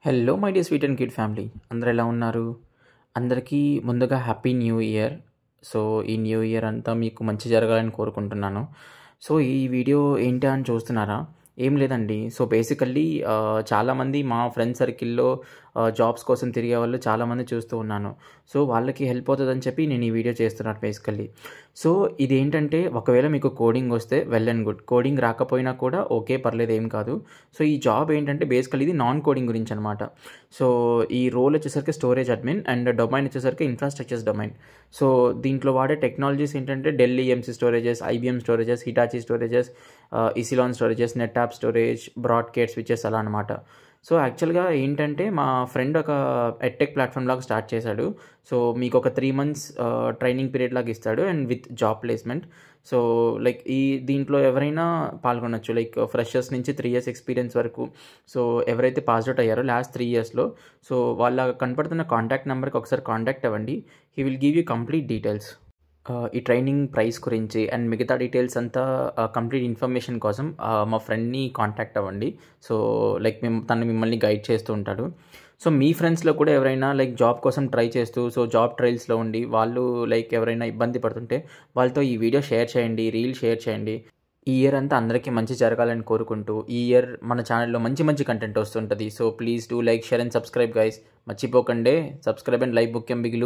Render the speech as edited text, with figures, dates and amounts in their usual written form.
Hello my dear sweet and kid family, అందరు ఎలా ఉన్నారు? అందరికీ ముందుగా హ్యాపీ న్యూ ఇయర్. సో ఈ న్యూ ఇయర్ అంతా మీకు మంచి జరగాలని కోరుకుంటున్నాను. సో ఈ వీడియో ఏంటి అని చూస్తున్నారా? ఏం లేదండి. సో బేసికల్లీ చాలామంది మా ఫ్రెండ్ సర్కిల్లో జాబ్స్ కోసం తిరిగే వాళ్ళు చాలామంది చూస్తూ ఉన్నాను. సో వాళ్ళకి హెల్ప్ అవుతుందని చెప్పి నేను ఈ వీడియో చేస్తున్నాను బేసికల్లీ. సో ఇదేంటంటే, ఒకవేళ మీకు కోడింగ్ వస్తే వెల్ అండ్ గుడ్, కోడింగ్ రాకపోయినా కూడా ఓకే, పర్లేదు, ఏం కాదు. సో ఈ జాబ్ ఏంటంటే బేసికల్లీ ఇది నాన్ కోడింగ్ గురించి అనమాట. సో ఈ రోల్ వచ్చేసరికి స్టోరేజ్ అడ్మిన్ అండ్ డొమైన్ వచ్చేసరికి ఇన్ఫ్రాస్ట్రక్చర్స్ డొమైన్. సో దీంట్లో వాడే టెక్నాలజీస్ ఏంటంటే Dell EMC storages, IBM storages, Hitachi storages, Isilon storages, NetApp storage, Brocade switches అలా అనమాట. సో యాక్చువల్గా ఏంటంటే, మా ఫ్రెండ్ ఒక ఎడ్టెక్ ప్లాట్ఫామ్ లాగా స్టార్ట్ చేశాడు. సో మీకు ఒక 3 months ట్రైనింగ్ పీరియడ్ లాగా ఇస్తాడు and with job placement. So like దీంట్లో ఎవరైనా పాల్గొనొచ్చు, లైక్ ఫ్రెషర్స్ నుంచి 3 years ఎక్స్పీరియన్స్ వరకు. సో ఎవరైతే పాస్ అవుట్ అయ్యారో లాస్ట్ 3 yearsలో, సో వాళ్ళ కనపడుతున్న కాంటాక్ట్ నెంబర్కి ఒకసారి కాంటాక్ట్ అవ్వండి. He will give you complete details. ఈ ట్రైనింగ్ ప్రైస్ గురించి అండ్ మిగతా డీటెయిల్స్ అంతా కంప్లీట్ ఇన్ఫర్మేషన్ కోసం మా ఫ్రెండ్ని కాంటాక్ట్ అవ్వండి. సో లైక్ తను మిమ్మల్ని గైడ్ చేస్తూ ఉంటాడు. సో మీ ఫ్రెండ్స్లో కూడా ఎవరైనా లైక్ జాబ్ కోసం ట్రై చేస్తూ, సో జాబ్ ట్రయల్స్లో ఉండి వాళ్ళు లైక్ ఎవరైనా ఇబ్బంది పడుతుంటే వాళ్ళతో ఈ వీడియో షేర్ చేయండి, రీల్ షేర్ చేయండి. ఈ ఇయర్ అంతా అందరికీ మంచి జరగాలని కోరుకుంటూ, ఈ ఇయర్ మన ఛానల్లో మంచి మంచి కంటెంట్ వస్తుంటుంది. So please do like, share and subscribe guys. మర్చిపోకండి, సబ్స్క్రైబ్ అండ్ లైక్ ముఖ్యం బిగులు.